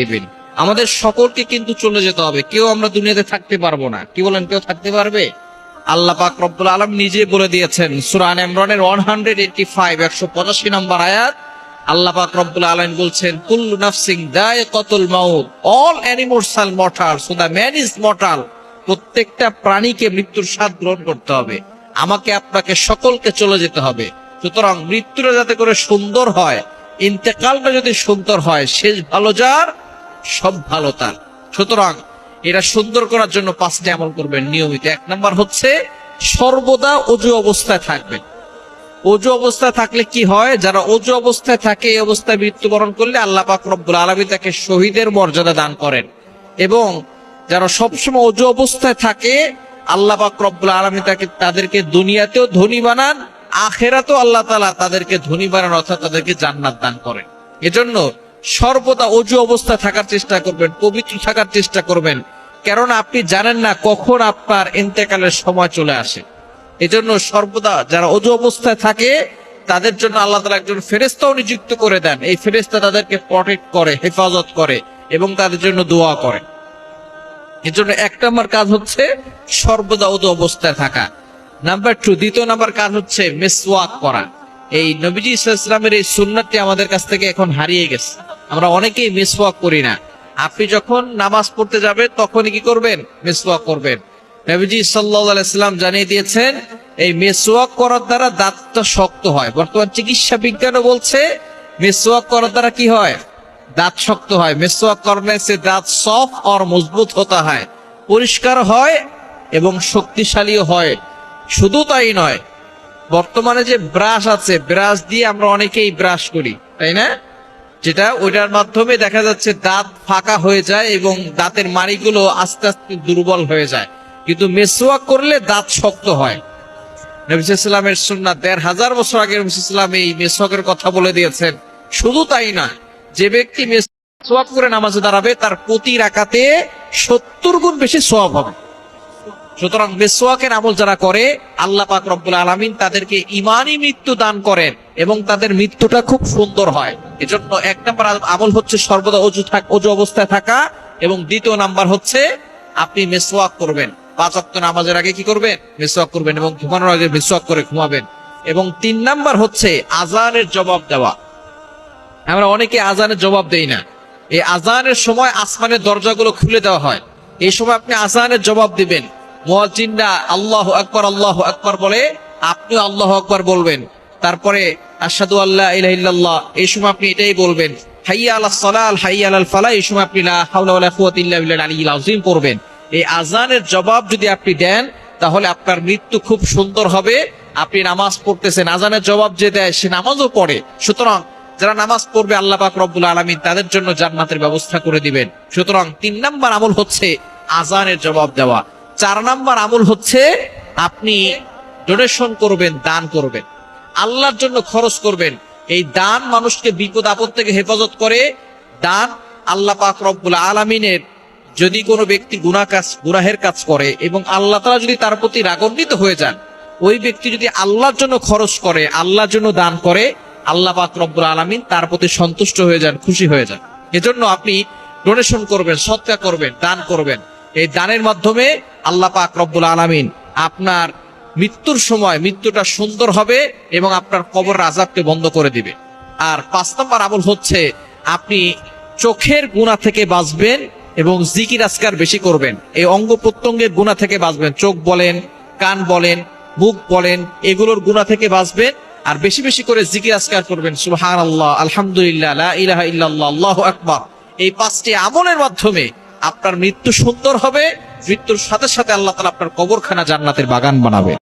দিবেন। আমাদের সকলকে কিন্তু চলে যেতে হবে, কেউ আমরা দুনিয়াতে থাকতে পারবো না। কি বলেন, কেউ থাকতে পারবে? আল্লাহ পাক রব্বুল আলামিন নিজে বলে দিয়েছেন সূরা আন ইমরানের 185 নম্বর আয়াত। আল্লাহ পাক রব্বুল আলামিন বলছেন, কুল্লু নাফসিন যায়িকাতুল মাউত, all animals R mortal, so the man is mortal. প্রত্যেকটা প্রাণীকে মৃত্যুর স্বাদ গ্রহণ করতে হবে। আমাকে আপনাকে সকলকে চলে যেতে হবে। সুতরাং মৃত্যুটা যাতে করে সুন্দর হয়, ইন্তেকালটা যদি সুন্দর হয়, শেষ ভালো যার সব ভালো তার। সুতরাং এটা সুন্দর করার জন্য 5টি আমল করবেন নিয়মিত। 1 নাম্বার হচ্ছে সর্বদা ওযু অবস্থায় থাকবেন। ওযু অবস্থায় থাকলে কি হয়, যারা ওযু অবস্থায় থাকে এই অবস্থায় মৃত্যুবরণ করলে আল্লাহ পাক রব্বুল আলামিন তাকে শহীদের মর্যাদা দান করেন। এবং যারা সবসময় ওযু অবস্থায় থাকে আল্লাহ পাক রব্বুল আলামিন তাদেরকে দুনিয়াতেও ধনী বানান, আখিরাতেও আল্লাহ তাআলা তাদেরকে ধনী বানান, অর্থাৎ তাদেরকে জান্নাত দান করেন। এজন্য সর্বদা ওযু অবস্থায় থাকার চেষ্টা করবেন, পবিত্র থাকার চেষ্টা করবেন। কারণ আপনি জানেন না কখন আপনার ইন্তেকালের সময় চলে আসে। এজন্য সর্বদা যারা ওযু অবস্থায় থাকে তাদের জন্য আল্লাহ তাআলা একজন ফেরেশতাও নিযুক্ত করে দেন। এই ফেরেশতা তাদেরকে প্রটেক্ট করে, হেফাজত করে এবং তাদের জন্য দোয়া করে। এজন্য 1 নম্বর কাজ হচ্ছে সর্বদা ওযু অবস্থায় থাকা। নাম্বার 2, দ্বিতীয় নাম্বার কাজ হচ্ছে মিসওয়াক করা। এই নবীজি সাল্লাল্লাহু আলাইহি ওয়াসাল্লামের এই সুন্নাতটি আমাদের কাছ থেকে এখন হারিয়ে গেছে। আমরা অনেকেই মিসওয়াক করি না। আপনি যখন নামাজ পড়তে যাবেন তখনই কি করবেন? মিসওয়াক করবেন। নবীজি সাল্লাল্লাহু আলাইহি ওয়াসাল্লাম জানিয়ে দিয়েছেন এই মিসওয়াক করার দ্বারা দাঁতটা শক্ত হয়। বর্তমান চিকিৎসা বিজ্ঞানও বলছে মিসওয়াক করার দ্বারা কি হয়? দাঁত শক্ত হয়। মিসওয়াক করনে সে দাঁত সফট আর মজবুত হতা হয়, পরিষ্কার হয় এবং শক্তিশালীও হয়। শুধু তাই নয়, বর্তমানে যে ব্রাশ আছে, ব্রাশ দিয়ে আমরা অনেকেই ব্রাশ করি, তাই না? যেটা ওইটার মাধ্যমে দেখা যাচ্ছে দাঁত ফাঁকা হয়ে যায় এবং দাঁতের মাড়িগুলো আস্তে আস্তে দুর্বল হয়ে যায়। কিন্তু মিসওয়াক করলে দাঁত শক্ত হয়। নবী সাল্লাল্লাহু আলাইহি ওয়াসাল্লামের সুন্নাত 1500 বছর আগে নবী সাল্লাল্লাহু আলাইহি ওয়াসাল্লাম এই মিসওয়াকের কথা বলে দিয়েছেন। শুধু তাই না, যে ব্যক্তি মিসওয়াক করে নামাজে দাঁড়াবে তার প্রতি রাকাতে 70 গুণ বেশি সওয়াব হবে। সুতরাং মিসওয়াকের আমল যারা করে আল্লাহ পাক রব্বুল আলামিন তাদেরকে ঈমানি মৃত্যু দান করেন এবং তাদের মৃত্যুটা খুব সুন্দর হয়। এজন্য 1 নম্বর আমল হচ্ছে সর্বদা ওযু অবস্থায় থাকা, এবং দ্বিতীয় নাম্বার হচ্ছে আপনি মিসওয়াক করবেন। 5 ওয়াক্ত নামাজের আগে কি করবেন? মিসওয়াক করবেন এবং ঘুমানোর আগে মিসওয়াক করে ঘুমাবেন। এবং 3 নাম্বার হচ্ছে আযানের জবাব দেওয়া। আমরা অনেকে আযানের জবাব দেই না। এই আযানের সময় আসমানের দরজাগুলো খুলে দেওয়া হয়। এই সময় আপনি আযানের জবাব দিবেন। মুয়াজ্জিনরা আল্লাহু আকবার বলে, আপনিও আল্লাহু আকবার বলবেন। তারপরে আশহাদু আল্লা ইলাহা ইল্লাল্লাহ, এই সময় আপনি এটাই বলবেন। হাইয়া আলাস সালাহ, হাইয়া আলাল ফালাহ, এই সময় আপনি লা হাওলা ওয়ালা কুওয়াতা ইল্লা বিল্লাহিল আলিয়্যিল আযীম পড়বেন। এই আযানের জবাব যদি আপনি দেন তাহলে আপনার মৃত্যু খুব সুন্দর হবে। আপনি নামাজ পড়তেছেন, আযানের জবাব যে দেয় সে নামাজও পড়ে। সুতরাং যারা নামাজ পড়বে আল্লাহ পাক রব্বুল আলামিন তাদের জন্য জান্নাতের ব্যবস্থা করে দিবেন। সুতরাং 3 নাম্বার আমল হচ্ছে আযানের জবাব দেওয়া। 4 নাম্বার আমল হচ্ছে আপনি ডোনেশন করবেন, দান করবেন, আল্লাহর জন্য খরচ করবেন। এই দান মানুষকে বিপদ আপদ থেকে হেফাজত করে। দান আল্লাহ পাক রব্বুল আলামিনের, যদি কোনো ব্যক্তি গুনাহের কাজ করে এবং আল্লাহ তাআলা যদি তার প্রতি রাগান্বিত হয়ে যান, ওই ব্যক্তি যদি আল্লাহর জন্য খরচ করে, আল্লাহর জন্য দান করে, আল্লাহ পাক রব্বুল আলামিন তার প্রতি সন্তুষ্ট হয়ে যান, খুশি হয়ে যান। এজন্য আপনি ডোনেশন করবেন, সদকা করবেন, দান করবেন। এই দানের মাধ্যমে আল্লাহ পাক রব্বুল আলামিন আপনার মৃত্যুর সময় মৃত্যুটা সুন্দর হবে এবং আপনার কবরের আযাবকে বন্ধ করে দিবে। আর 5 নম্বর আমল হচ্ছে আপনি চোখের গুনাহ থেকে বাঁচবেন এবং জিকির আজকার বেশি করবেন। এই অঙ্গ প্রত্যঙ্গের গুনাহ থেকে বাঁচবেন। চোখ বলেন, কান বলেন, মুখ বলেন, এগুলোর গুনাহ থেকে বাঁচবেন। আর বেশি বেশি করে জিকির আজকার করবেন। সুবহানাল্লাহ, আলহামদুলিল্লাহ, লা ইলাহা ইল্লাল্লাহ, আল্লাহু আকবার। এই 5টি আমলের মাধ্যমে আপনার মৃত্যু সুন্দর হবে। মৃত্যুর সাথে সাথে আল্লাহ তাআলা আপনার কবরখানা জান্নাতের বাগান বানাবে।